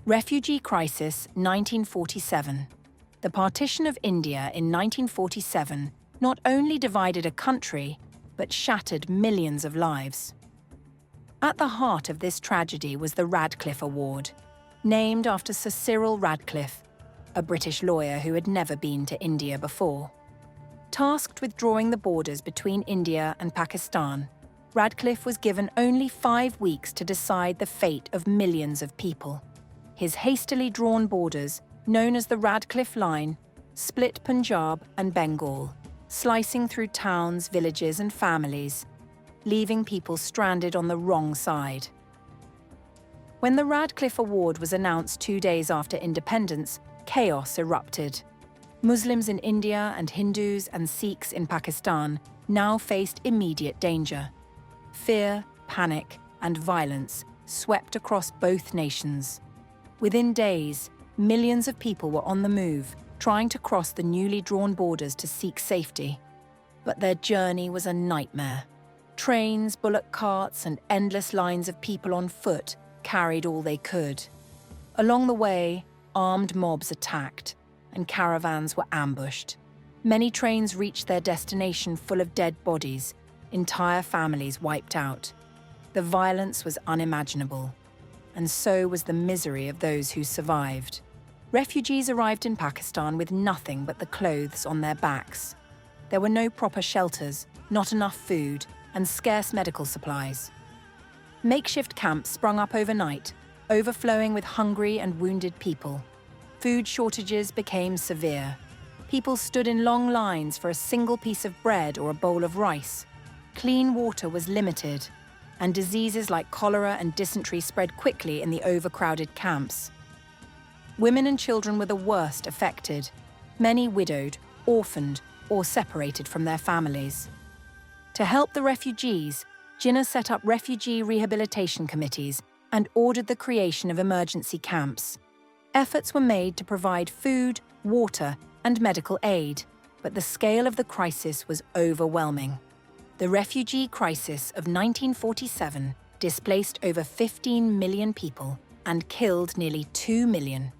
Refugee crisis 1947. The partition of India in 1947 not only divided a country, but shattered millions of lives. At the heart of this tragedy was the Radcliffe Award, named after Sir Cyril Radcliffe, a British lawyer who had never been to India before. Tasked with drawing the borders between India and Pakistan, Radcliffe was given only 5 weeks to decide the fate of millions of people. His hastily drawn borders, known as the Radcliffe Line, split Punjab and Bengal, slicing through towns, villages and families, leaving people stranded on the wrong side. When the Radcliffe Award was announced 2 days after independence, chaos erupted. Muslims in India and Hindus and Sikhs in Pakistan now faced immediate danger. Fear, panic, and violence swept across both nations. Within days, millions of people were on the move, trying to cross the newly drawn borders to seek safety. But their journey was a nightmare. Trains, bullock carts, and endless lines of people on foot carried all they could. Along the way, armed mobs attacked, and caravans were ambushed. Many trains reached their destination full of dead bodies, entire families wiped out. The violence was unimaginable, and so was the misery of those who survived. Refugees arrived in Pakistan with nothing but the clothes on their backs. There were no proper shelters, not enough food, and scarce medical supplies. Makeshift camps sprung up overnight, overflowing with hungry and wounded people. Food shortages became severe. People stood in long lines for a single piece of bread or a bowl of rice. Clean water was limited, and diseases like cholera and dysentery spread quickly in the overcrowded camps. Women and children were the worst affected, many widowed, orphaned, or separated from their families. To help the refugees, Jinnah set up refugee rehabilitation committees and ordered the creation of emergency camps. Efforts were made to provide food, water, and medical aid, but the scale of the crisis was overwhelming. The refugee crisis of 1947 displaced over 15 million people and killed nearly 2 million.